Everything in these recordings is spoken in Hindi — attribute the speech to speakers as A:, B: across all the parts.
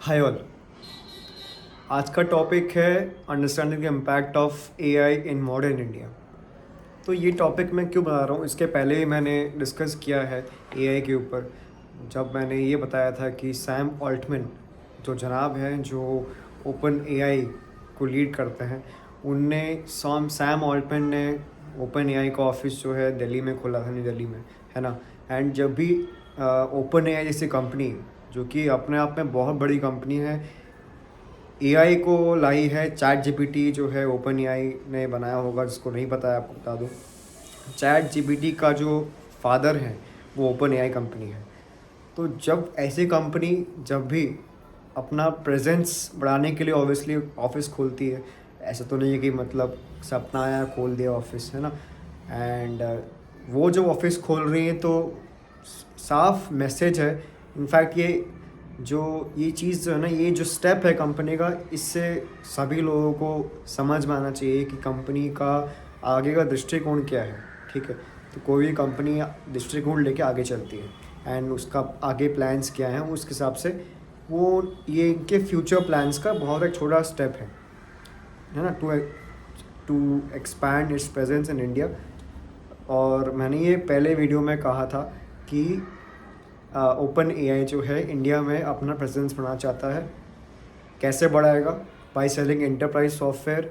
A: Hi all. आज का टॉपिक है understanding the impact of AI in modern India. तो ये टॉपिक मैं क्यों बता रहा हूँ, इसके पहले ही मैंने डिस्कस किया है एआई के ऊपर। जब मैंने ये बताया था कि सैम ऑल्टमैन जो जनाब हैं, जो ओपन एआई को लीड करते हैं, उनने सैम ऑल्टमैन ने ओपन एआई का ऑफिस जो है दिल्ली में खोला था, न्यू दिल्ली में, है ना। एंड जब भी ओपन एआई जैसी कंपनी, जो कि अपने आप में बहुत बड़ी कंपनी है, एआई को लाई है, चैट जीपीटी जो है ओपन एआई ने बनाया होगा, जिसको नहीं पता है आपको बता दूँ। चैट जीपीटी का जो फादर है वो ओपन एआई कंपनी है। तो जब ऐसी कंपनी जब भी अपना प्रेजेंस बढ़ाने के लिए ऑब्वियसली ऑफिस खोलती है, ऐसा तो नहीं है कि मतलब सपना आया खोल दिया ऑफिस, है ना। एंड वो जब ऑफिस खोल रही है तो साफ मैसेज है। इनफैक्ट ये चीज़ जो है ना, ये जो स्टेप है कंपनी का, इससे सभी लोगों को समझ में आना चाहिए कि कंपनी का आगे का दृष्टिकोण क्या है। ठीक है, तो कोई भी कंपनी दृष्टिकोण लेके आगे चलती है एंड उसका आगे प्लान्स क्या हैं, उसके हिसाब से वो ये इनके फ्यूचर प्लान्स का बहुत एक छोटा स्टेप है ना, to expand its presence in India. और मैंने ये पहले वीडियो में कहा था कि ओपन एआई जो है इंडिया में अपना प्रेजेंस बढ़ाना चाहता है। कैसे बढ़ाएगा? By selling enterprise software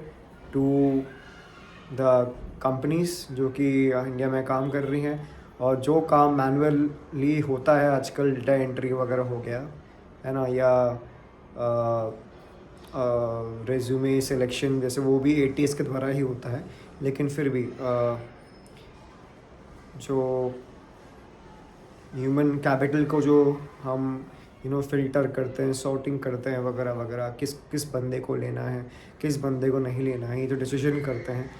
A: to the companies जो कि इंडिया में काम कर रही हैं। और जो काम मैनुअली होता है आजकल, डेटा एंट्री वगैरह हो गया, है ना, या रेज्यूमे सिलेक्शन जैसे, वो भी एटीएस के द्वारा ही होता है। लेकिन फिर भी जो ह्यूमन कैपिटल को जो हम फ़िल्टर करते हैं, सॉर्टिंग करते हैं वगैरह वगैरह, किस किस बंदे को लेना है, किस बंदे को नहीं लेना है, ये जो डिसीजन करते हैं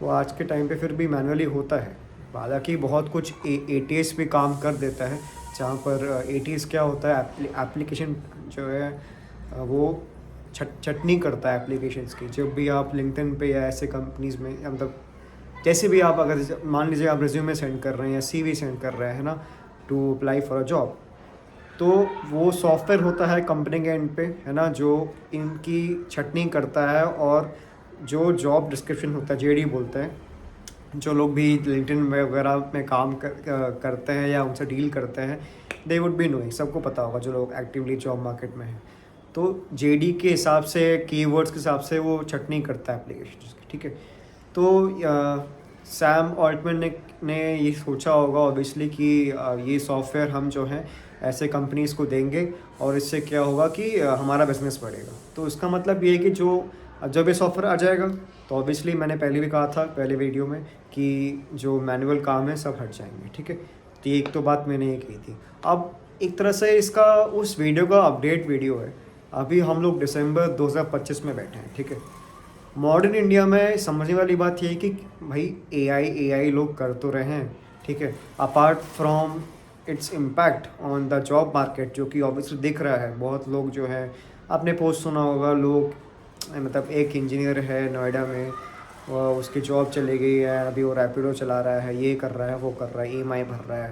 A: वो आज के टाइम पे फिर भी मैनुअली होता है। हालांकि बहुत कुछ एटीएस भी काम कर देता है, जहाँ पर एटीएस क्या होता है, एप्लीकेशन जो है वो छटनी करता है एप्लीकेशंस की। जब भी आप लिंक्डइन पे या ऐसे कंपनीज़ में, मतलब जैसे भी आप, अगर मान लीजिए आप रिज्यूमे सेंड कर रहे हैं या सीवी सेंड कर रहे हैं ना, to apply for a job, तो वो सॉफ्टवेयर होता है कंपनी के एंड पे, है ना, जो इनकी छटनी करता है। और जो जॉब डिस्क्रिप्शन होता है, जेडी बोलते हैं, जो लोग भी लिंक्डइन वगैरह में काम करते हैं या उनसे डील करते हैं, दे वुड बी नोइंग, सबको पता होगा जो लोग एक्टिवली जॉब मार्केट में हैं। तो जेडी के हिसाब से, कीवर्ड्स के हिसाब से वो छटनी करता है एप्लीकेशन की। ठीक है, तो सैम ऑल्टमैन ने ये सोचा होगा ऑब्वियसली कि ये सॉफ्टवेयर हम जो हैं ऐसे कंपनीज़ को देंगे और इससे क्या होगा कि हमारा बिजनेस बढ़ेगा। तो इसका मतलब ये है कि जब ये सॉफ्टवेयर आ जाएगा तो ऑब्वियसली, मैंने पहले भी कहा था पहले वीडियो में, कि जो मैनुअल काम है सब हट जाएंगे। ठीक है, तो ये एक तो बात मैंने ये की थी। अब एक तरह से इसका, उस वीडियो का अपडेट वीडियो है। अभी हम लोग दिसंबर 2025 में बैठे हैं। ठीक है, मॉडर्न इंडिया में समझने वाली बात ये है कि भाई एआई लोग कर तो रहे हैं, ठीक है, apart from its impact on the job market, जो कि ऑब्वियसली दिख रहा है। बहुत लोग जो है, आपने पोस्ट सुना होगा, लोग मतलब एक इंजीनियर है नोएडा में, उसकी जॉब चली गई है, अभी वो रैपिडो चला रहा है, ये कर रहा है, वो कर रहा है, ईएमआई भर रहा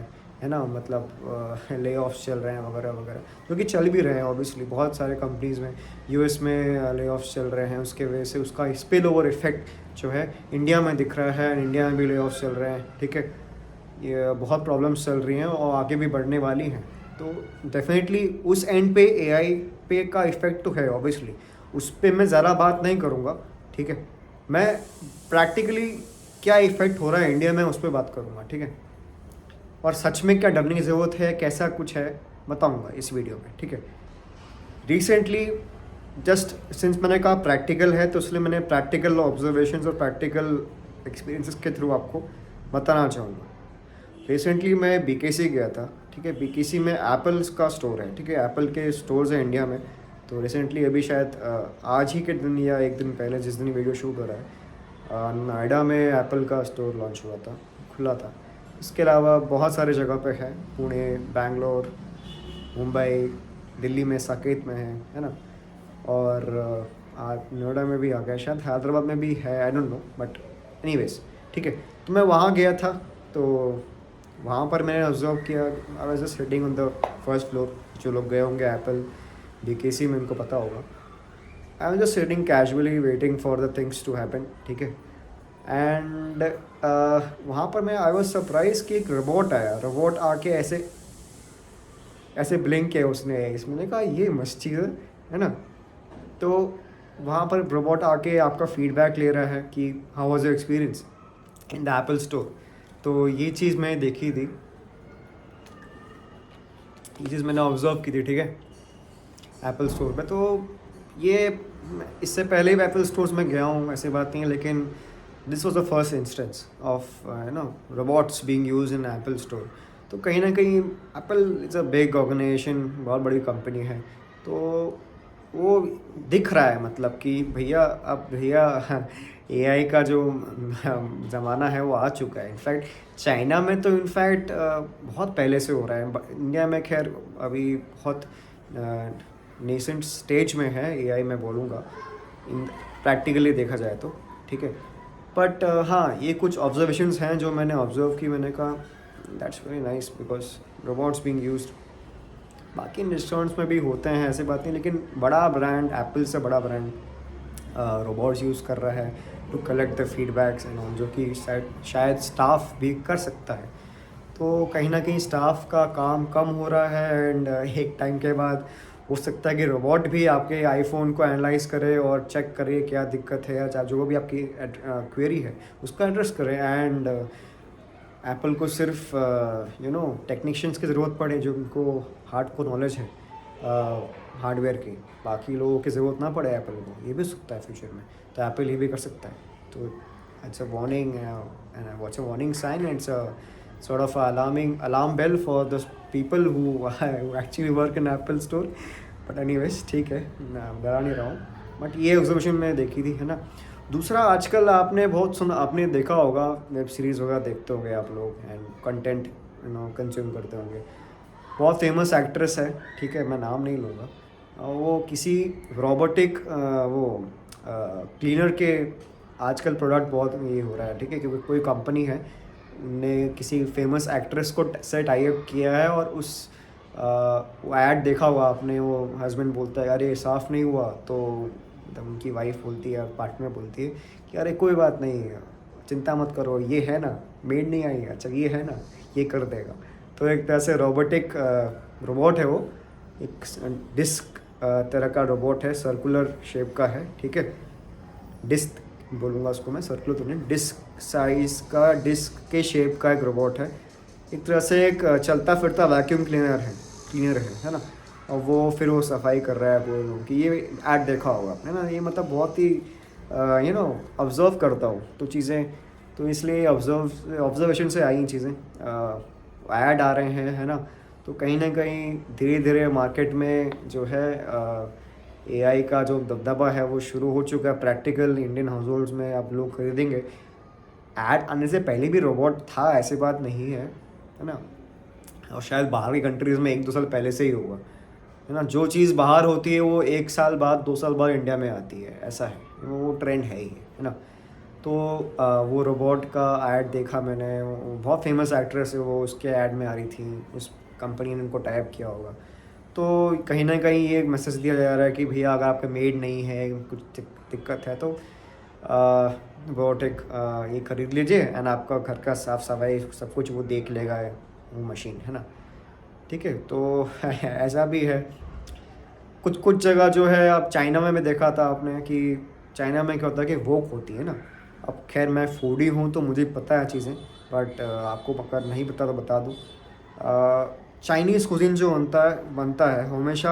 A: है ना, मतलब ले ऑफ्स चल रहे हैं वगैरह वगैरह, जो कि चल भी रहे हैं ऑब्वियसली। बहुत सारे कंपनीज़ में यूएस में ले ऑफ्स चल रहे हैं, उसके वजह से उसका स्पिल ओवर इफेक्ट जो है इंडिया में दिख रहा है, इंडिया में भी ले ऑफ्स चल रहे हैं। ठीक है, ये बहुत प्रॉब्लम्स चल रही हैं और आगे भी बढ़ने वाली हैं। तो डेफिनेटली उस एंड पे एआई पे का इफ़ेक्ट तो है ऑब्वियसली, उस पर मैं ज़्यादा बात नहीं करूँगा। ठीक है, मैं प्रैक्टिकली क्या इफ़ेक्ट हो रहा है इंडिया में उस पर बात करूँगा। ठीक है, और सच में क्या डरने की ज़रूरत है, कैसा कुछ है, बताऊँगा इस वीडियो में। ठीक है, रिसेंटली जस्ट सिंस मैंने कहा प्रैक्टिकल है, तो इसलिए मैंने प्रैक्टिकल ऑब्जर्वेशंस और प्रैक्टिकल एक्सपीरियंसेस के थ्रू आपको बताना चाहूँगा। रिसेंटली मैं बीकेसी गया था। ठीक है, बीकेसी में एप्पल्स का स्टोर है। ठीक है, एप्पल के स्टोर्स हैं इंडिया में। तो रिसेंटली अभी शायद आज ही के दिन या एक दिन पहले, जिस दिन वीडियो शूट हो रहा है, नोएडा में एप्पल का स्टोर लॉन्च हुआ था, खुला था। इसके अलावा बहुत सारे जगह पे है, पुणे, बैंगलोर, मुंबई, दिल्ली में साकेत में है ना। और आज नोएडा में भी आ गया, शायद हैदराबाद में भी है, I don't know, but anyways. ठीक है, तो मैं वहाँ गया था। तो वहाँ पर मैंने ऑब्जर्व किया, I was just sitting on the first floor. जो लोग गए होंगे एप्पल BKC में, इनको पता होगा। I am just sitting casually waiting for the things to happen, ठीक है। एंड वहाँ पर मैं आई वॉज सरप्राइज कि एक रोबोट आया, रोबोट आके ऐसे ऐसे ब्लिंक किया उसने, इसमें ने कहा ये मस्त चीज़ है ना। तो वहाँ पर रोबोट आके आपका फीडबैक ले रहा है कि how was your experience in the Apple store. तो ये चीज़ मैं देखी थी, ये चीज़ मैंने ऑब्जर्व की थी, ठीक है, एप्पल स्टोर पे। तो ये इससे पहले भी एप्पल स्टोर्स में गया हूँ, ऐसी बात नहीं है, लेकिन this was the first instance of robots being use in Apple store. तो कहीं ना कहीं Apple is a big organisation, बहुत बड़ी कंपनी है, तो वो दिख रहा है, मतलब कि भैया अब भैया AI का जो ज़माना है वो आ चुका है। इनफैक्ट चाइना में तो इनफैक्ट बहुत पहले से हो रहा है, इंडिया में खैर अभी बहुत नेसेंट स्टेज में है AI, मैं बोलूँगा इन प्रैक्टिकली देखा जाए तो, ठीक है। बट हाँ, ये कुछ ऑब्जर्वेशंस हैं जो मैंने ऑब्जर्व की, मैंने कहा that's very nice because robots being used. बाकी रेस्टोरेंट्स में भी होते हैं, ऐसी बात नहीं, लेकिन बड़ा ब्रांड, एप्पल से बड़ा ब्रांड रोबोट्स यूज़ कर रहा है to collect the feedbacks and जो कि शायद स्टाफ भी कर सकता है। तो कहीं ना कहीं स्टाफ का काम कम हो रहा है, एंड एक टाइम के बाद हो सकता है कि रोबोट भी आपके आईफोन को एनालाइज करे और चेक करे क्या दिक्कत है, या जो भी आपकी क्वेरी है उसका एड्रेस करे। एंड एप्पल को सिर्फ टेक्नीशियंस की ज़रूरत पड़े जो उनको हार्ड को नॉलेज है हार्डवेयर की, बाकी लोगों की ज़रूरत ना पड़े एप्पल को। ये भी हो सकता है फ्यूचर में, तो एप्पल ये भी कर सकता है। तो it's a warning, what's a warning sign, it's a sort of alarm bell for the people who actually work in Apple store. But anyways, ठीक है, मैं डरा नहीं रहा हूँ, बट ये ऑब्जर्वेशन मैंने देखी थी, है ना। दूसरा, आजकल आपने बहुत सुना, आपने देखा होगा, वेब सीरीज़ वगैरह देखते होंगे आप लोग, एंड कंटेंट कंज्यूम करते होंगे। बहुत फेमस एक्ट्रेस है, ठीक है, मैं नाम नहीं लूँगा, वो किसी रोबोटिक वो क्लीनर के आजकल प्रोडक्ट बहुत ये हो रहा है, ठीक है, क्योंकि कोई कंपनी है ने किसी फेमस एक्ट्रेस को से टाई अप किया है, और उस वो ऐड देखा हुआ आपने, वो हस्बैंड बोलता है अरे साफ़ नहीं हुआ, तो उनकी वाइफ बोलती है, पार्टनर बोलती है कि अरे कोई बात नहीं, चिंता मत करो, ये है ना, मेड नहीं आई, अच्छा ये है ना, ये कर देगा। तो एक तरह से रोबोटिक रोबोट है वो, एक डिस्क तरह का रोबोट है, सर्कुलर शेप का है, ठीक है, डिस्क बोलूँगा उसको मैं, सर्कुलर तो नहीं, डिस्क साइज़ का, डिस्क के शेप का एक रोबोट है। एक तरह से एक चलता फिरता वैक्यूम क्लीनर है ना। और वो फिर वो सफाई कर रहा है पूरे रूम की। ये ऐड देखा होगा आपने ना, ये मतलब बहुत ही ऑब्ज़र्व करता हूँ तो चीज़ें, तो इसलिए ऑब्जर्वेशन से आई चीज़ें, ऐड आ रहे हैं, है ना। तो कहीं ना कहीं धीरे धीरे मार्केट में जो है AI का जो दबदबा है वो शुरू हो चुका है। प्रैक्टिकल इंडियन हाउस होल्ड्स में आप लोग खरीदेंगे, ऐड आने से पहले भी रोबोट था, ऐसी बात नहीं है ना। और शायद बाहर की कंट्रीज़ में 1-2 साल पहले से ही होगा, है ना। जो चीज़ बाहर होती है वो 1 साल बाद 2 साल बाद इंडिया में आती है, ऐसा है, वो ट्रेंड है ही, है ना। तो वो रोबोट का ऐड देखा मैंने, वो बहुत फेमस एक्ट्रेस है वो, उसके ऐड में आ रही थी, उस कंपनी ने उनको टाइप किया होगा। तो कहीं ना कहीं ये मैसेज दिया जा रहा है कि भैया अगर आपका मेड नहीं है, कुछ दिक्कत है, तो रोबोटिक ये खरीद लीजिए, एंड आपका घर का साफ़ सफाई सब कुछ वो देख लेगा, वो मशीन, है ना। ठीक है, तो ऐसा भी है। कुछ कुछ जगह जो है, अब चाइना में मैं देखा था आपने कि चाइना में क्या होता है कि वोक होती है ना। अब खैर मैं फूडी हूँ तो मुझे पता है चीज़ें, बट आपको अगर नहीं पता तो बता दूँ। चाइनीज़ कुजिन जो बनता है हमेशा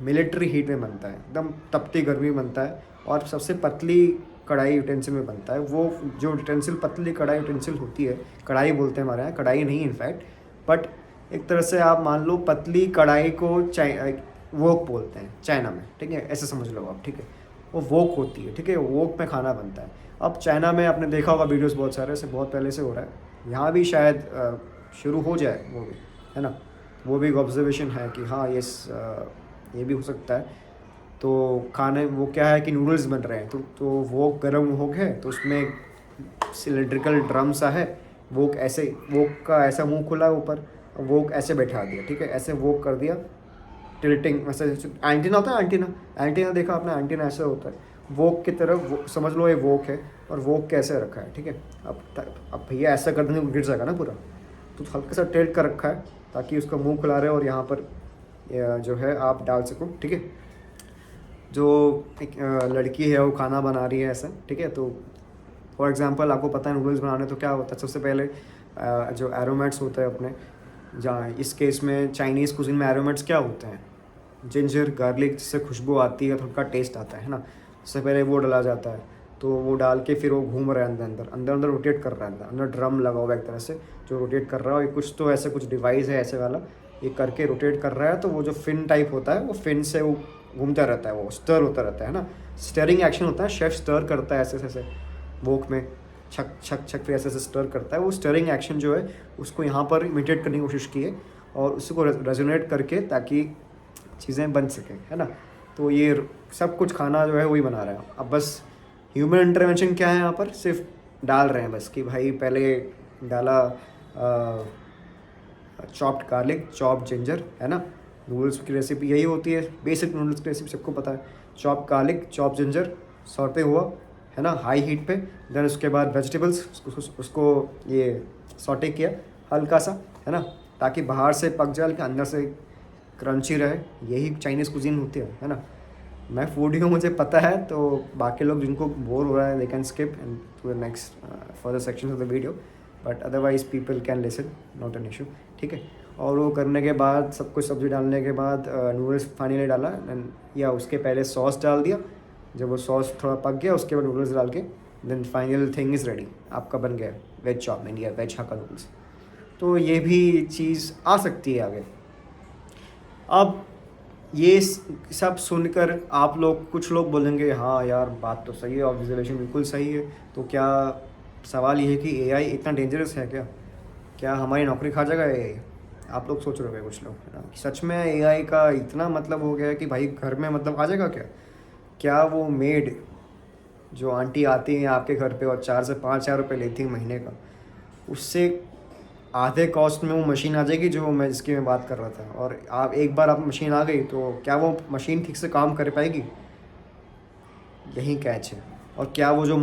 A: मिलिट्री हीट में बनता है, एकदम तपती गर्मी में बनता है, और सबसे पतली कढ़ाई यूटेंसिल में बनता है। वो जो यूटेंसिल, पतली कढ़ाई यूटेंसिल होती है, कढ़ाई बोलते हैं हमारे यहाँ, कढ़ाई नहीं इनफैक्ट, बट एक तरह से आप मान लो पतली कढ़ाई को वोक बोलते हैं चाइना में, ठीक है, ऐसे समझ लो आप, ठीक है। वो वोक होती है, ठीक है, वोक में खाना बनता है। अब चाइना में आपने देखा होगा वीडियोस बहुत सारे से, बहुत पहले से हो रहा है, यहाँ भी शायद शुरू हो जाए वो भी, है ना। वो भी एक ऑब्जर्वेशन है कि हाँ ये भी हो सकता है। तो खाने वो क्या है कि नूडल्स बन रहे हैं, तो वो गर्म हो गए, तो उसमें सिलेंड्रिकल ड्रम सा है, वोक का ऐसा मुंह खुला है ऊपर, वोक ऐसे बैठा दिया, ठीक है, ऐसे वोक कर दिया, टिल्टिंग, वैसे एंटीना होता है, एंटीना देखा आपने, एंटीना ऐसे होता है वोक की तरफ, समझ लो ये वोक है और वोक कैसे रखा है, ठीक है। अब भैया ऐसा कर देंगे गिर जाएगा ना पूरा, तो हल्का सा टिल्ट कर रखा है ताकि उसका मुंह खुला रहे और यहाँ पर जो है आप डाल सको, ठीक है। जो एक लड़की है वो खाना बना रही है ऐसा, ठीक है। तो फॉर एग्जांपल आपको पता है नूडल्स बनाने तो क्या होता है, सबसे पहले जो एरोमेट्स होते हैं अपने, जहाँ इस केस में चाइनीज़ कुजिन में एरोमेट्स क्या होते हैं, जिंजर गार्लिक, जिससे खुशबू आती है, थोड़ा टेस्ट आता है ना। सबसे पहले वो डाला जाता है, तो वो डाल के फिर वो घूम रहा है अंदर रोटेट कर रहा है, अंदर ड्रम लगा हुआ है एक तरह से जो रोटेट कर रहा है, कुछ तो ऐसे कुछ डिवाइस है ऐसे वाला, ये करके रोटेट कर रहा है। तो वो जो फिन टाइप होता है वो फिन से वो घूमता रहता है, वो स्टर होता रहता है ना, स्टरिंग एक्शन होता है, शेफ स्टर करता है ऐसे ऐसे वोक में, छक छक छक फिर ऐसे ऐसे स्टर करता है। वो स्टरिंग एक्शन जो है उसको यहाँ पर इमिटेट करने की कोशिश की है और उसको रेजोनेट करके ताकि चीज़ें बन सकें, है ना। तो ये सब कुछ खाना जो है वही बना रहा है। अब बस ह्यूमन इंटरवेंशन क्या है यहाँ पर, सिर्फ डाल रहे हैं बस कि भाई पहले डाला चॉप्ड गार्लिक, चॉप्ड जिंजर, है ना। नूडल्स की रेसिपी यही होती है, बेसिक नूडल्स की रेसिपी सबको पता है, chop garlic, chop ginger, saute हुआ, है ना, हाई हीट पे। देन उसके बाद वेजिटेबल्स उसको ये सौटे किया हल्का सा, है ना, ताकि बाहर से पक जाए लेकिन अंदर से क्रंची रहे। यही चाइनीज़ कुजीन होती है ना। मैं फूडी हूँ, मुझे पता है, तो बाकी लोग जिनको बोर हो रहा है they can skip and to the next further section of the video, but otherwise people can listen, not an issue, ठीक है। और वो करने के बाद सब कुछ सब्ज़ी डालने के बाद नूडल्स फाइनली डाला एंड या उसके पहले सॉस डाल दिया। जब वो सॉस थोड़ा पक गया उसके बाद नूडल्स डाल के then final thing is ready, आपका बन गया वेज चाउमीन या वेज हक्का नूडल्स। तो ये भी चीज़ आ सकती है आगे। अब ये सब सुनकर आप लोग, कुछ लोग बोलेंगे हाँ यार बात तो सही है, ऑब्जर्वेशन बिल्कुल सही है, तो क्या सवाल ये है कि एआई इतना डेंजरस है क्या हमारी नौकरी खा जाएगा एआई? आप लोग सोच रहे हो कुछ लोग, है ना, कि सच में एआई का इतना मतलब हो गया है कि भाई घर में मतलब आ जाएगा क्या वो मेड जो आंटी आती हैं आपके घर पे और 4 से 5 हज़ार रुपये लेती हैं महीने का, उससे आधे कॉस्ट में वो मशीन आ जाएगी जो मैं जिसकी मैं बात कर रहा था। और आप एक बार आप मशीन आ गई तो क्या वो मशीन ठीक से काम कर पाएगी? यही कैच है। और क्या वो जो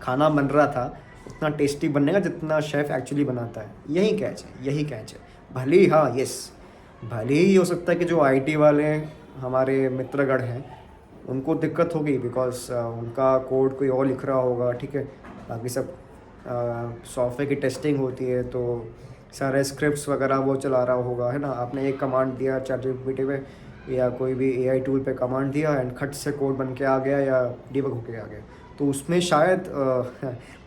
A: खाना बन रहा था उतना टेस्टी बनने का जितना शेफ़ एक्चुअली बनाता है? यही कैच है। भले ही हाँ भले ही हो सकता है कि जो आईटी वाले हमारे मित्रगढ़ हैं उनको दिक्कत होगी बिकॉज उनका कोड कोई और लिख रहा होगा, ठीक है। बाकी सब सॉफ्टवेयर की टेस्टिंग होती है तो सारे स्क्रिप्ट्स वगैरह वो चला रहा होगा, है ना। आपने एक कमांड दिया ChatGPT पे या कोई भी एआई टूल पे कमांड दिया एंड खट से कोड बन के आ गया या डिबग होके आ गया, तो उसमें शायद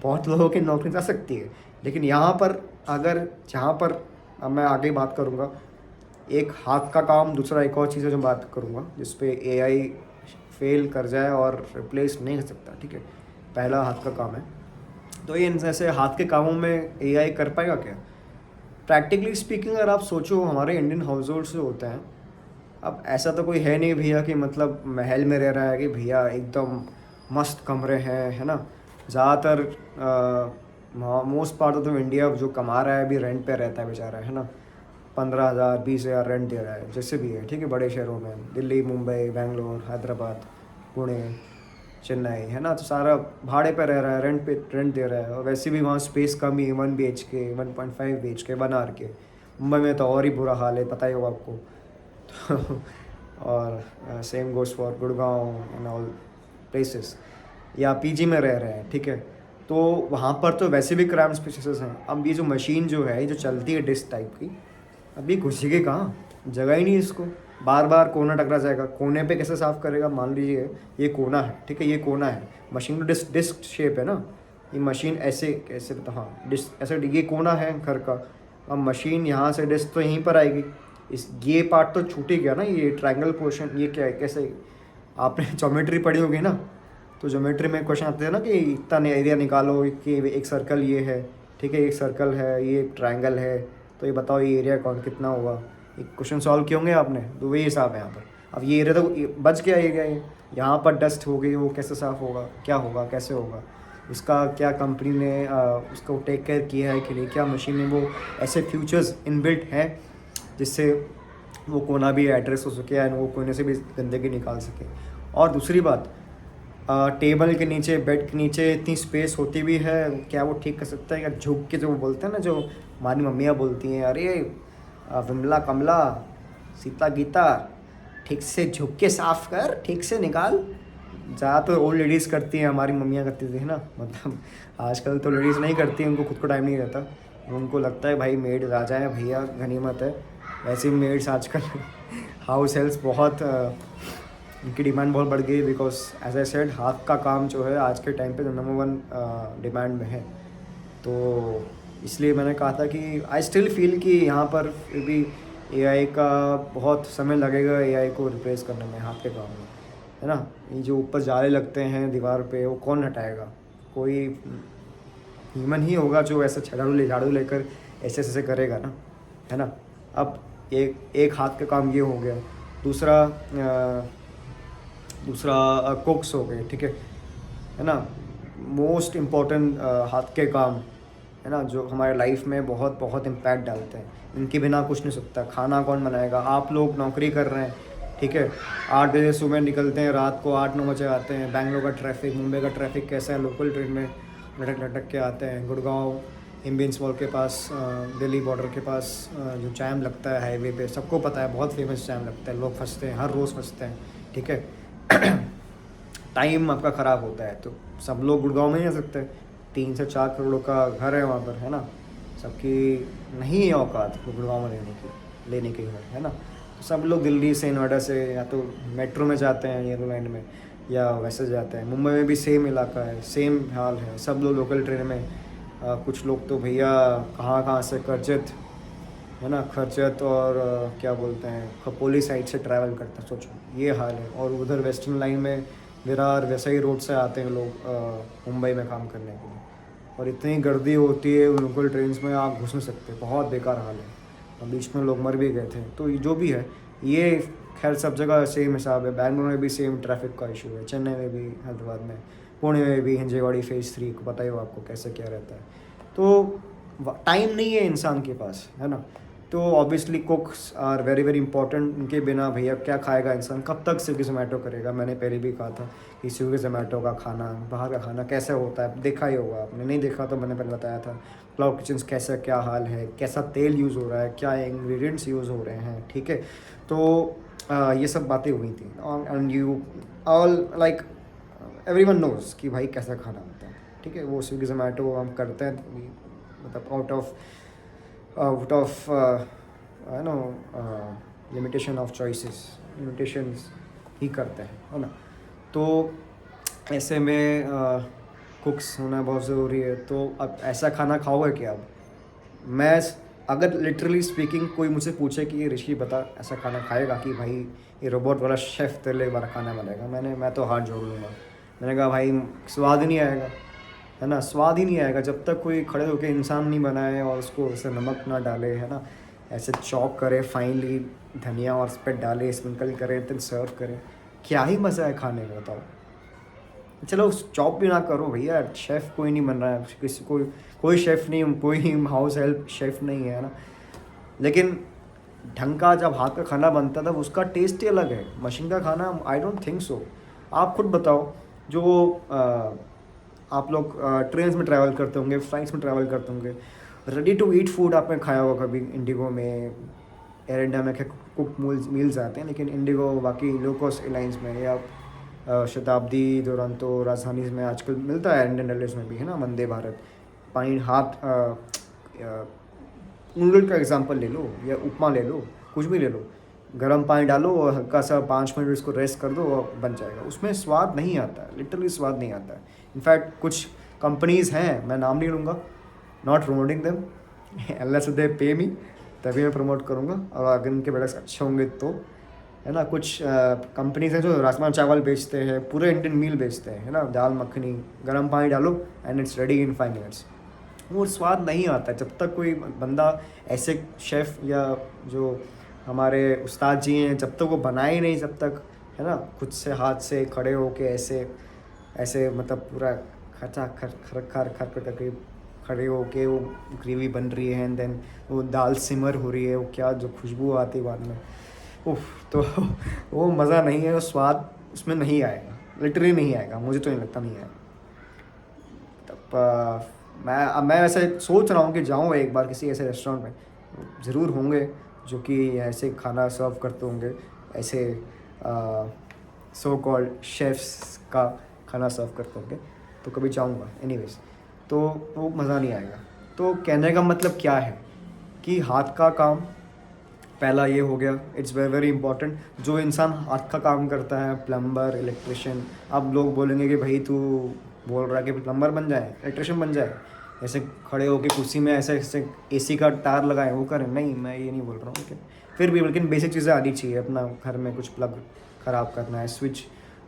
A: बहुत लोगों की नौकरी जा सकती है। लेकिन यहाँ पर अगर जहाँ पर अब मैं आगे बात करूँगा, एक हाथ का काम, दूसरा एक और चीज़ है जो बात करूँगा जिस पे एआई फेल कर जाए और रिप्लेस नहीं कर सकता, ठीक है। पहला हाथ का काम है, तो ये ऐसे हाथ के कामों में एआई कर पाएगा क्या? प्रैक्टिकली स्पीकिंग अगर आप सोचो हमारे इंडियन हाउस होल्ड से होते हैं, अब ऐसा तो कोई है नहीं भैया कि मतलब महल में रह रहा है कि भैया एकदम मस्त कमरे हैं, है ना। ज़्यादातर most part of the India जो कमा रहा है अभी रेंट पे रहता है बेचारा, है ना। 15,000 20,000 रेंट दे रहा है, जैसे भी है, ठीक है। बड़े शहरों में दिल्ली, मुंबई, बेंगलोर, हैदराबाद, पुणे, चेन्नई, है ना, तो सारा भाड़े पे रह रहा है, रेंट दे रहा है। और वैसे भी वहाँ स्पेस कम ही, 1 BHK 1.5 BHK 1 RK। मुंबई में तो और ही बुरा हाल है, पता ही होगा आपको। और same goes for Gurgaon and all places. या पीजी में रह रहे हैं, ठीक है, तो वहाँ पर तो वैसे भी क्राइम स्पेसेस हैं। अब ये जो मशीन जो है, ये जो चलती है डिस्क टाइप की, अभी घुसेगी कहाँ? जगह ही नहीं इसको, बार बार कोना टकरा जाएगा। कोने पे कैसे साफ़ करेगा? मान लीजिए ये कोना है, ठीक है, ये कोना है, मशीन तो डिस्क शेप है ना, ये मशीन ऐसे कैसे बता, हाँ डिस्क ऐसे, ये कोना है घर का। अब मशीन यहाँ से डिस्क तो यहीं पर आएगी, ये पार्ट तो छूट ही गया ना, ये ट्रायंगल पोर्शन, ये क्या है, कैसे? आपने ज्योमेट्री पढ़ी होगी ना, तो ज्योमेट्री में क्वेश्चन आते हैं ना कि इतना एरिया निकालो कि एक सर्कल ये है, ठीक है, एक सर्कल है, ये एक ट्रायंगल है, तो ये बताओ ये एरिया कौन कितना होगा? एक क्वेश्चन सॉल्व किए होंगे आपने, तो वही हिसाब है यहाँ पर। अब ये एरिया तो बच गया एरिया, यहाँ पर डस्ट हो गई, वो कैसे साफ़ होगा, क्या होगा, कैसे होगा? उसका क्या कंपनी ने उसको टेक केयर किया है कि नहीं? क्या मशीन में वो ऐसे फ्यूचर्स इनबिल्ट हैं जिससे वो कोना भी एड्रेस हो सके एंड वो कोने से भी गंदगी निकाल सके। और दूसरी बात, टेबल के नीचे, बेड के नीचे इतनी स्पेस होती भी है, क्या वो ठीक कर सकता है? या झुक के जो वो बोलते हैं ना, जो हमारी मम्मियाँ बोलती हैं, अरे विमला कमला सीता गीता, ठीक से झुक के साफ कर, ठीक से निकाल। ज़्यादातर ओल्ड लेडीज़ करती हैं, हमारी मम्मियाँ करती थी ना, मतलब आजकल तो लेडीज़ नहीं करती, उनको खुद को टाइम नहीं रहता, उनको लगता है भाई मेड राजा है भैया, गनीमत है। ऐसी मेड्स आजकल हाउस हेल्प्स बहुत इनकी डिमांड बहुत बढ़ गई, बिकॉज एज आई सेड हाथ का काम जो है आज के टाइम पे नंबर वन डिमांड में है। तो इसलिए मैंने कहा था कि आई स्टिल फील कि यहाँ पर फिर भी एआई का बहुत समय लगेगा एआई को रिप्लेस करने में, हाथ के काम में, है ना। ये जो ऊपर जाले लगते हैं दीवार पे, वो कौन हटाएगा? कोई ह्यूमन ही होगा जो ऐसा झाड़ू लेकर ऐसे ऐसे करेगा ना, है ना। अब एक हाथ का काम ये हो गया। दूसरा कुक्स हो गए, ठीक है ना। मोस्ट इम्पॉर्टेंट हाथ के काम, है ना, जो हमारे लाइफ में बहुत बहुत इम्पैक्ट डालते हैं। इनके बिना कुछ नहीं सकता। खाना कौन बनाएगा? आप लोग नौकरी कर रहे हैं, ठीक है, 8 बजे सुबह निकलते हैं, रात को 8-9 बजे आते हैं। बेंगलोर का ट्रैफिक, मुंबई का ट्रैफिक कैसा है, लोकल ट्रेन में लटक लटक के आते हैं। गुड़गांव इम्बियंस मॉल के पास, दिल्ली बॉर्डर के पास जो जैम लगता है हाईवे पे, सबको पता है, बहुत फेमस जैम लगता है, लोग फंसते हैं, हर रोज़ फंसते हैं, ठीक है। टाइम आपका ख़राब होता है, तो सब लोग गुड़गांव में नहीं आ सकते। 3 से 4 करोड़ का घर है वहाँ पर, है ना। सबकी नहीं है औकात गुड़गांव में लेने की घर, है ना। तो सब लोग दिल्ली से, नोएडा से या तो मेट्रो में जाते हैं, येलो लाइन में, या वैसे जाते हैं। मुंबई में भी सेम इलाका है, सेम हाल है, सब लोग लोकल ट्रेन में। कुछ लोग तो भैया कहाँ से खर्चत, है ना, खर्चत और क्या बोलते हैं, खपोली साइड से ट्रैवल करते हैं, सोचो ये हाल है। और उधर वेस्टर्न लाइन में विरार वैसे ही रोड से आते हैं लोग मुंबई में काम करने के लिए, और इतनी गर्दी होती है लोकल ट्रेन में, आप घुस नहीं सकते, बहुत बेकार हाल है। और बीच में लोग मर भी गए थे। तो जो भी है ये, खैर सब जगह सेम हिसाब है। बैंगलोर में भी सेम ट्रैफिक का इशू है, चेन्नई में भी, हैदराबाद में, पुणे में भी, हिंजेवाड़ी फेज़ 3 को पता ही हो आपको कैसे क्या रहता है। तो टाइम नहीं है इंसान के पास, है ना। तो obviously cooks are very very important. उनके बिना भैया क्या खाएगा इंसान? कब तक स्विगी जोमेटो करेगा? मैंने पहले भी कहा था कि स्विगी जोमेटो का खाना, बाहर का खाना कैसे होता है, देखा ही होगा आपने। नहीं देखा तो मैंने पहले बताया था क्लाउड किचन कैसा क्या हाल है, कैसा तेल यूज़ हो रहा है, क्या इंग्रेडिएंट्स यूज़ हो रहे हैं, ठीक है। तो ये सब बातें हुई थी, and you all like everyone knows कि भाई कैसा खाना होता है, ठीक है। वो स्विगी जोमेटो हम करते हैं, मतलब out of you know limitation of choices, limitations ही करते हैं, है ना। तो ऐसे में कुक्स होना बहुत ज़रूरी है। तो अब ऐसा खाना खाओगे क्या? अब मैं, अगर लिटरली स्पीकिंग कोई मुझसे पूछे कि ये ऋषि बता ऐसा खाना खाएगा कि भाई ये रोबोट वाला शेफ़ तेरे लिए वाला खाना बनेगा, मैं तो हाथ जोड़ लूँगा। मैंने कहा भाई स्वाद ही नहीं आएगा, है ना, स्वाद ही नहीं आएगा जब तक कोई खड़े होकर इंसान नहीं बनाए और उसको ऐसे नमक ना डाले, है ना, ऐसे चॉप करे फाइनली, धनिया और उस पर डाले, स्प्रिंकल करे, फिर सर्व करे। क्या ही मज़ा है खाने में, बताओ। चलो चॉप भी ना करो भैया, शेफ़ कोई नहीं बन रहा है, किसी कोई शेफ़ नहीं, कोई हाउस हेल्प शेफ़ नहीं है ना। लेकिन ढंग का जब हाथ का खाना बनता है तब उसका टेस्ट ही अलग है। मशीन का खाना आई डोंट थिंक सो। आप खुद बताओ, जो आप लोग ट्रेन में ट्रैवल करते होंगे, फ्लाइट्स में ट्रैवल करते होंगे, रेडी टू ईट फूड आपने खाया होगा कभी। इंडिगो में, एयर इंडिया में क्या कुक मील्स आते हैं, लेकिन इंडिगो बाकी लो कॉस्ट एयरलाइंस में, या शताब्दी, दुरंतो, राजधानी में आजकल मिलता है, इंडियन रेलवेज में भी, है ना, वंदे भारत। पानी हाथ नूडल का एग्जांपल ले लो या उपमा ले लो, कुछ भी ले लो, गर्म पानी डालो और हल्का सा 5 मिनट उसको रेस्ट कर दो और बन जाएगा। उसमें स्वाद नहीं आता है, लिटरली स्वाद नहीं आता है। इनफैक्ट कुछ कंपनीज़ हैं, मैं नाम नहीं लूँगा, not promoting them, unless they पे मी, तभी मैं प्रमोट करूँगा, और अगर इनके प्रोडक्ट्स अच्छे होंगे तो, है ना। कुछ कंपनीज हैं जो राजमा चावल बेचते हैं, पूरे इंडियन मील बेचते हैं, है ना, दाल मखनी, गर्म पानी डालो and it's ready in 5 minutes. वो स्वाद नहीं आता जब तक कोई बंदा ऐसे शेफ़ या जो हमारे उस्ताद जी हैं, जब तक वो बनाए नहीं, जब तक, है ना, खुद से हाथ से खड़े होके ऐसे ऐसे मतलब पूरा खचा खर खर खर खर करके खड़े होके वो ग्रेवी बन रही है, एंड देन वो दाल सिमर हो रही है, वो क्या जो खुशबू आती है बाद में, उफ, तो वो मज़ा नहीं है, वो स्वाद उसमें नहीं आएगा, लिटरली नहीं आएगा, मुझे तो नहीं लगता नहीं आएगा। तब मैं वैसे सोच रहा हूँ कि जाऊँ एक बार किसी ऐसे रेस्टोरेंट में, ज़रूर होंगे जो कि ऐसे खाना सर्व करते होंगे, ऐसे सो कॉल्ड शेफ्स का खाना सर्व करते होंगे, तो कभी जाऊँगा एनीवेज। तो वो मज़ा नहीं आएगा। तो कहने का मतलब क्या है कि हाथ का काम पहला ये हो गया, इट्स वेरी वेरी इंपॉर्टेंट। जो इंसान हाथ का काम करता है, प्लम्बर, इलेक्ट्रिशियन, अब लोग बोलेंगे कि भाई तू बोल रहा है कि प्लम्बर बन जाए, इलेक्ट्रिशियन बन जाए, ऐसे खड़े होके कुर्सी में ऐसे ऐसे एसी का तार लगाए वो करें, नहीं मैं ये नहीं बोल रहा हूँ। फिर भी लेकिन बेसिक चीज़ें आनी चाहिए। अपना घर में कुछ प्लग ख़राब करना है,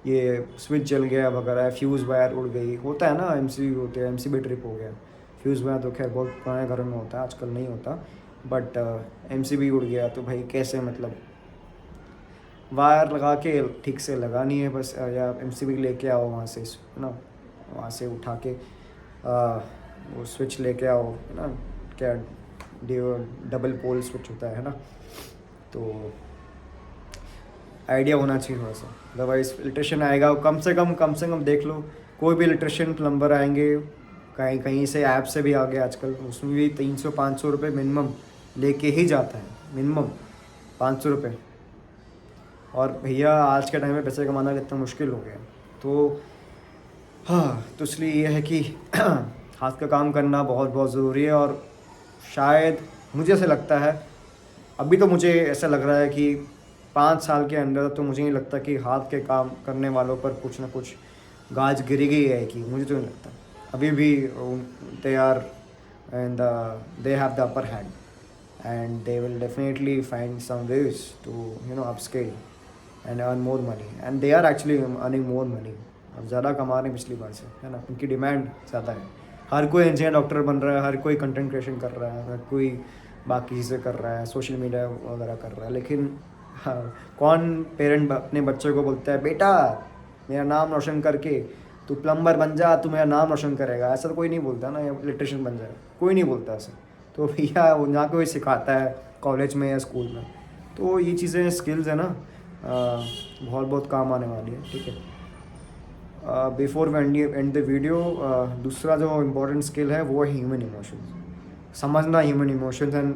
A: ये स्विच जल गया वगैरह, फ्यूज़ वायर उड़ गई, होता है ना, एमसीबी होते हैं, एमसीबी ट्रिप हो गया। फ्यूज़ वायर तो खैर बहुत पुराने घरों में होता है, आजकल नहीं होता, बट एमसीबी उड़ गया तो भाई कैसे, मतलब वायर लगा के ठीक से लगानी है बस, या एमसीबी लेके आओ वहाँ से, है ना, वहाँ से उठा के वो स्विच लेके आओ, है ना, क्या डबल पोल स्विच होता है ना, तो आइडिया होना चाहिए थोड़ा सा। अदरवाइज़ इलेक्ट्रिशियन आएगा, कम से कम देख लो, कोई भी इलेक्ट्रिशियन प्लम्बर आएंगे कहीं कहीं से, ऐप से भी आ गया आजकल, उसमें भी 300-500 रुपये मिनिमम लेके ही जाता है, मिनिमम 500 रुपये। और भैया आज के टाइम में पैसे कमाना कितना मुश्किल हो गया। तो हाँ, तो इसलिए ये है कि हाथ का काम करना बहुत बहुत ज़रूरी है। और शायद मुझे ऐसा लगता है, अभी तो मुझे ऐसा लग रहा है कि 5 साल के अंदर तो मुझे नहीं लगता कि हाथ के काम करने वालों पर कुछ ना कुछ गाज गिरेगी है, कि मुझे तो नहीं लगता। अभी भी they are and they have the upper hand, and they will definitely find some ways to upscale and earn more money, and they are actually earning more money. अब ज़्यादा कमा रहे हैं पिछली बार से, है ना, उनकी डिमांड ज़्यादा है। हर कोई इंजीनियर डॉक्टर बन रहा है, हर कोई कंटेंट क्रिएशन कर रहा है, हर कोई बाकी चीज़ें कर रहा है, सोशल मीडिया वगैरह कर रहा है, लेकिन हाँ, कौन पेरेंट अपने बच्चे को बोलता है बेटा मेरा नाम रोशन करके तू प्लम्बर बन जा, तू मेरा नाम रोशन करेगा? ऐसा तो कोई नहीं बोलता ना, या इलेक्ट्रिशियन बन जाए, कोई नहीं बोलता ऐसा। तो भैया वो ना कोई सिखाता है कॉलेज में या स्कूल में। तो ये चीज़ें स्किल्स है ना, बहुत बहुत काम आने वाली है, ठीक है। Before we end the video, दूसरा जो इम्पोर्टेंट स्किल है वो है ह्यूमन इमोशंस, समझना human emotions, and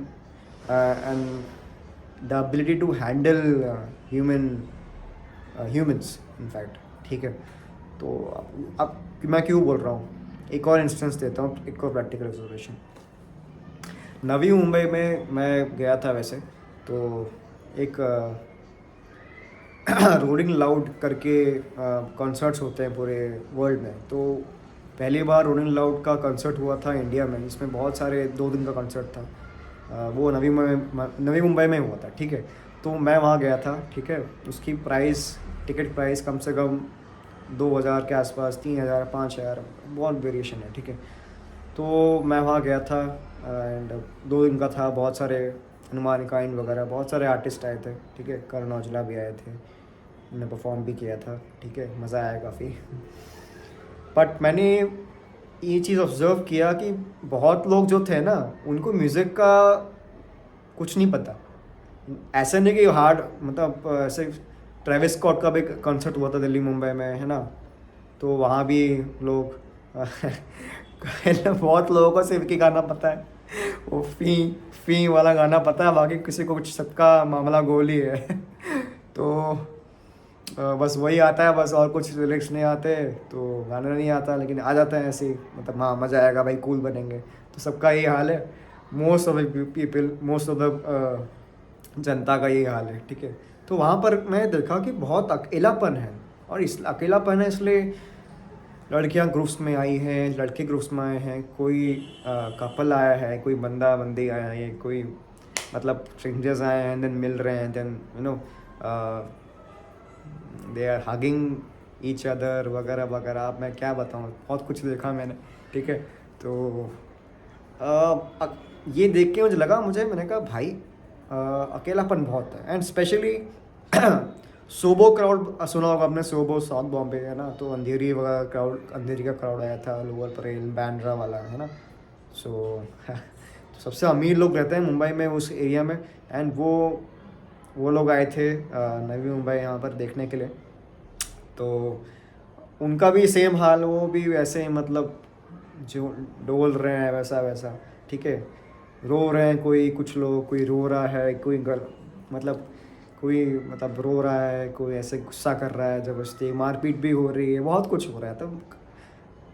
A: the ability to handle humans in fact, ठीक है। तो अब मैं क्यों बोल रहा हूँ, एक और इंस्टेंस देता हूँ, एक और प्रैक्टिकल ऑब्जर्वेशन। नवी मुंबई में मैं गया था वैसे, तो एक रोलिंग लाउड करके कॉन्सर्ट्स होते हैं पूरे वर्ल्ड में। तो पहली बार रोलिंग लाउड का कॉन्सर्ट हुआ था इंडिया में, जिसमें बहुत सारे 2 दिन का कॉन्सर्ट था। वो नवी मुंबई में हुआ था, ठीक है। तो मैं वहाँ गया था, ठीक है। उसकी टिकट प्राइस कम से कम 2000 के आसपास, 3000, 5000, बहुत वेरिएशन है, ठीक है। तो मैं वहाँ गया था, एंड 2 दिन का था। बहुत सारे हनुमान काइंड वगैरह बहुत सारे आर्टिस्ट आए थे, ठीक है। करण औजला भी आए थे, उन्होंने परफॉर्म भी किया था, ठीक है, मज़ा आया काफ़ी। बट मैंने ये चीज़ ऑब्ज़र्व किया कि बहुत लोग जो थे ना, उनको म्यूज़िक का कुछ नहीं पता। ऐसे नहीं कि हार्ड, मतलब ऐसे ट्रेविस स्कॉट का भी कॉन्सर्ट हुआ था दिल्ली मुंबई में, है ना। तो वहाँ भी लोग बहुत लोगों को सिर्फ की गाना पता है, वो फी फी वाला गाना पता है, बाकी किसी को कुछ, सबका मामला गोल ही है। तो बस वही आता है बस, और कुछ लिरिक्स नहीं आते, तो गाना नहीं आता, लेकिन आ जाता है ऐसे ही, मतलब हाँ मज़ा आएगा भाई, कूल बनेंगे। तो सबका यही हाल है, most of the people, most of the जनता का यही हाल है, ठीक है। तो वहाँ पर मैं देखा कि बहुत अकेलापन है, और इस अकेलापन है इसलिए लड़कियां ग्रुप्स में आई हैं, लड़के ग्रुप्स में आए हैं, कोई कपल आया है, कोई बंदा बंदी आया है, कोई मतलब स्ट्रेंजर्स आए हैं, देन मिल रहे हैं, then they are hugging each other वगैरह वगैरह। अब मैं क्या बताऊँ, बहुत कुछ देखा मैंने, ठीक है। तो ये देख के मुझे लगा, मैंने कहा भाई अकेलापन बहुत है, एंड स्पेशली सोबो क्राउड सुना होगा आपने, सोबो साउथ बॉम्बे है ना। तो अंधेरी वगैरह क्राउड, अंधेरी का क्राउड आया था, लोअर परेल, बैंड्रा वाला, है ना। सो तो सबसे अमीर लोग रहते हैं मुंबई में, उस एरिया में, एंड वो वो लोग आए थे नवी मुंबई यहाँ पर देखने के लिए। तो उनका भी सेम हाल, वो भी वैसे ही मतलब जो डोल रहे हैं वैसा वैसा, ठीक है। रो रहे हैं, कोई कुछ लोग, कोई रो रहा है, कोई मतलब कोई मतलब रो रहा है, कोई ऐसे गुस्सा कर रहा है, ज़बरदस्ती मारपीट भी हो रही है, बहुत कुछ हो रहा है। तो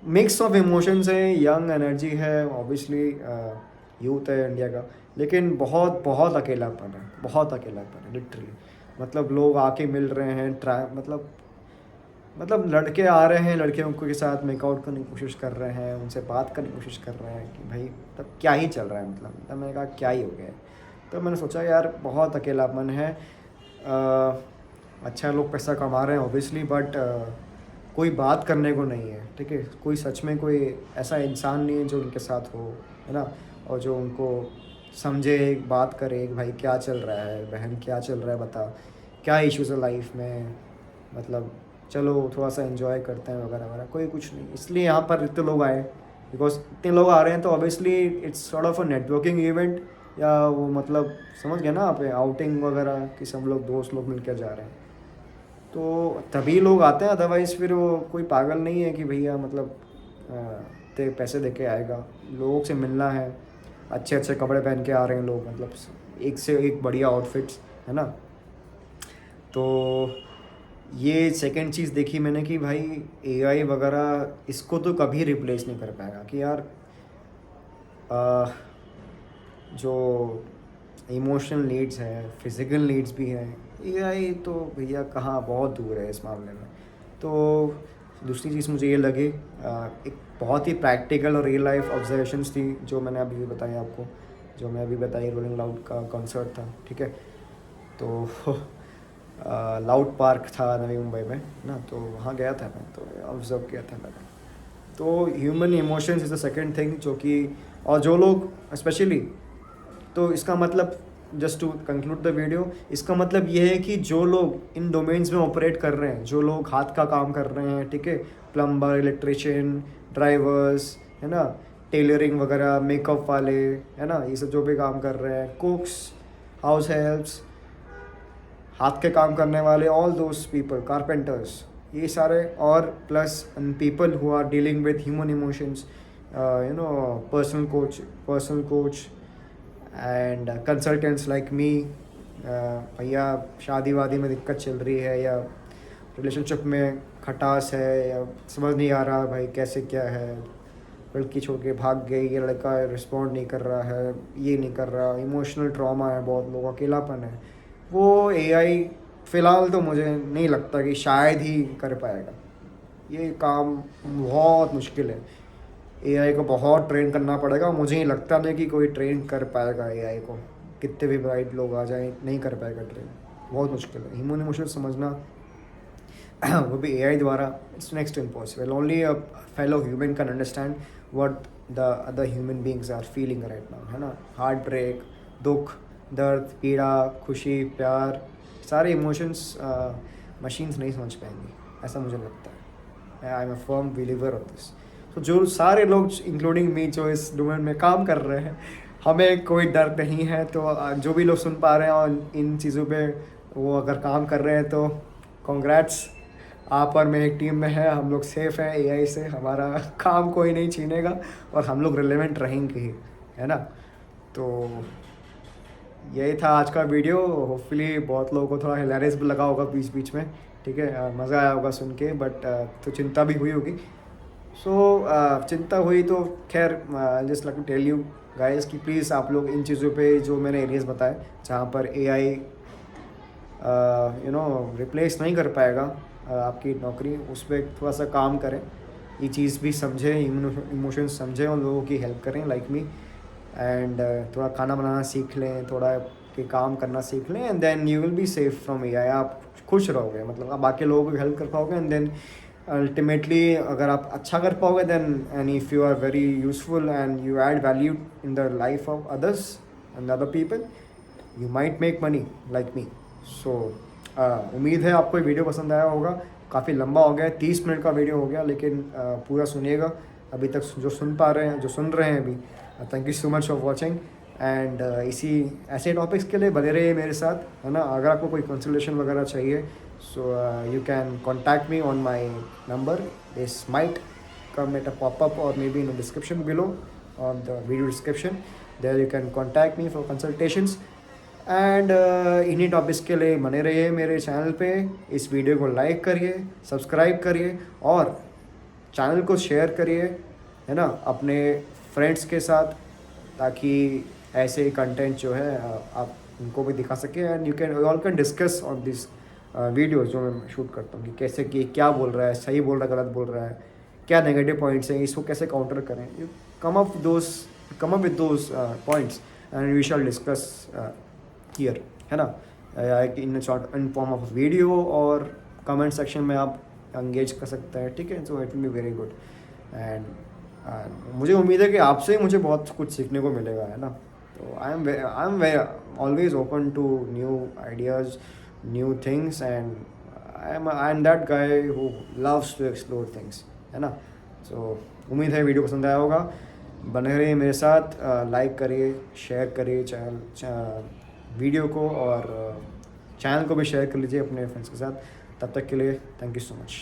A: मिक्स ऑफ इमोशंस है, यंग एनर्जी है ऑब्वियसली, यूथ है इंडिया का, लेकिन बहुत बहुत अकेलापन है, बहुत अकेलापन है लिटरली। मतलब लोग आके मिल रहे हैं, मतलब लड़के आ रहे हैं, लड़कियों के साथ मेकआउट करने की कोशिश कर रहे हैं, उनसे बात करने की कोशिश कर रहे हैं कि भाई तब क्या ही चल रहा है, मतलब मैंने कहा क्या ही हो गया है। तो मैंने सोचा यार बहुत अकेलापन है। अच्छा लोग पैसा कमा रहे हैं ऑब्वियसली, बट कोई बात करने को नहीं है, ठीक है। कोई सच में कोई ऐसा इंसान नहीं है जो उनके साथ हो, है ना, और जो उनको समझे, एक बात करे कि भाई क्या चल रहा है, बहन क्या चल रहा है, बता क्या इश्यूज़ है लाइफ में, मतलब चलो थोड़ा सा एंजॉय करते हैं वगैरह वगैरह। कोई कुछ नहीं, इसलिए यहाँ पर इतने लोग आए, बिकॉज इतने लोग आ रहे हैं तो obviously it's sort of a networking event, या वो मतलब समझ गए ना आप, आउटिंग वगैरह कि सब लोग दोस्त लोग मिलकर जा रहे हैं, तो तभी लोग आते हैं। अदरवाइज़ फिर वो कोई पागल नहीं है कि भैया मतलब ते पैसे दे के आएगा। लोगों से मिलना है, अच्छे अच्छे कपड़े पहन के आ रहे हैं लोग, मतलब एक से एक बढ़िया आउटफिट्स, है ना। तो ये सेकंड चीज़ देखी मैंने कि भाई एआई वगैरह इसको तो कभी रिप्लेस नहीं कर पाएगा, कि यार आ, जो इमोशनल नीड्स हैं, फिज़िकल नीड्स भी हैं, एआई तो भैया कहाँ, बहुत दूर है इस मामले में। तो दूसरी चीज़ मुझे ये लगी, एक बहुत ही प्रैक्टिकल और रियल लाइफ ऑब्जर्वेशंस थी जो मैंने अभी भी बताई आपको, जो मैं अभी बताई, रोलिंग लाउड का कॉन्सर्ट था, ठीक है। तो लाउड पार्क था नवी मुंबई में ना, तो वहाँ गया था मैं, तो ऑब्ज़र्व किया था मैंने। तो human emotions is the second thing जो कि, और जो लोग स्पेशली, तो इसका मतलब just to conclude the video, इसका मतलब ये है कि जो लोग इन डोमेन्स में ऑपरेट कर रहे हैं, जो लोग हाथ का काम कर रहे हैं, ठीक है, प्लम्बर, इलेक्ट्रिशियन, ड्राइवर्स, है ना, टेलरिंग वगैरह, मेकअप वाले, है ना, ये सब जो भी काम कर रहे हैं, कुक्स, हाउस हेल्प्स, हाथ के काम करने वाले, ऑल दोज पीपल, कारपेंटर्स, ये सारे, और plus people who are dealing with human emotions, you know, personal coach and consultants like me. भैया शादी वादी में दिक्कत चल रही है, या रिलेशनशिप में खटास है, या समझ नहीं आ रहा भाई कैसे क्या है, लड़की छोड़ के भाग गई, ये लड़का रिस्पॉन्ड नहीं कर रहा है, ये नहीं कर रहा, इमोशनल ट्रॉमा है, बहुत लोगों अकेलापन है, वो एआई फ़िलहाल तो मुझे नहीं लगता कि शायद ही कर पाएगा। ये काम बहुत मुश्किल है, एआई को बहुत ट्रेन करना पड़ेगा। मुझे नहीं लगता नहीं कि कोई ट्रेन कर पाएगा एआई को, कितने भी ब्राइट लोग आ जाएं नहीं कर पाएगा ट्रेन, बहुत मुश्किल है। ह्यूमन इमोशन समझना वो भी एआई द्वारा, it's next impossible. Only a fellow human can understand what the other human beings are feeling right now, है ना। हार्ट ब्रेक, दुख, दर्द, पीड़ा, खुशी, प्यार, सारे इमोशंस मशीन्स नहीं समझ पाएंगी, ऐसा मुझे लगता है। I am a firm believer of this. तो जो सारे लोग इंक्लूडिंग मी जो इस डोमेन में काम कर रहे हैं, हमें कोई डर नहीं है। तो जो भी लोग सुन पा रहे हैं और इन चीज़ों पे वो अगर काम कर रहे हैं तो कॉन्ग्रेट्स, आप और मैं एक टीम में है, हम लोग सेफ़ हैं एआई से, हमारा काम कोई नहीं छीनेगा और हम लोग रिलेवेंट रहेंगे ही, है ना। तो यही था आज का वीडियो। होपफुली बहुत लोगों को थोड़ा हिलेरियस भी लगा होगा बीच बीच में, ठीक है, मज़ा आया होगा सुन के, बट तो चिंता भी हुई होगी। सो चिंता हुई तो खैर, just like to tell you guys कि प्लीज़ आप लोग इन चीज़ों पे जो मैंने एरियाज़ बताए जहाँ पर एआई यू नो रिप्लेस नहीं कर पाएगा आपकी नौकरी, उस पर थोड़ा सा काम करें, ये चीज़ भी समझें, इमोशंस समझें और लोगों की हेल्प करें लाइक मी, एंड थोड़ा खाना बनाना सीख लें, थोड़ा के काम करना सीख लें, and then you will be safe from AI. आप खुश रहोगे, मतलब आप बाकी लोगों को हेल्प कर पाओगे, एंड देन अल्टीमेटली अगर आप अच्छा कर पाओगे then, and if you are very useful and you add value in the life of others and other people, you might make money like me. So उम्मीद है आपको ये वीडियो पसंद आया होगा। काफ़ी लंबा हो गया, 30 मिनट का वीडियो हो गया, लेकिन पूरा सुनिएगा। अभी तक जो सुन पा रहे हैं, जो सुन रहे हैं अभी, thank you so much for watching, and इसी ऐसे टॉपिक्स के लिए बने रहिए मेरे साथ, है ना। अगर आपको कोई कंसल्टेशन वगैरह चाहिए, so you can contact me on my number. This might come at a pop-up or maybe in the description below on the video description. There you can contact me for consultations. And इन्हीं टॉपिक्स के लिए बने रहिए मेरे चैनल पे. इस वीडियो को लाइक करिए, सब्सक्राइब करिए और चैनल को शेयर करिए, है ना, अपने फ्रेंड्स के साथ, ताकि ऐसे कंटेंट जो है आप उनको भी दिखा सके. And you can discuss on this videos जो मैं शूट करता हूँ, कि कैसे, कि क्या बोल रहा है, सही बोल रहा है, गलत बोल रहा है, क्या नेगेटिव पॉइंट्स हैं, इसको कैसे काउंटर करें. You come up with those points and we shall discuss here, है ना, in short in form of video, और कमेंट सेक्शन में आप एंगेज कर सकते हैं, ठीक है. So it will be very good. And मुझे उम्मीद है कि आपसे मुझे बहुत कुछ सीखने को मिलेगा, है ना. तो I am always open to new ideas, new things, and I am that guy who loves to explore things, है ना. सो उम्मीद है वीडियो पसंद आया होगा. बने रहिए मेरे साथ, लाइक करिए, शेयर करिए वीडियो को, और चैनल को भी शेयर कर लीजिए अपने फ्रेंड्स के साथ. तब तक के लिए थैंक यू सो मच.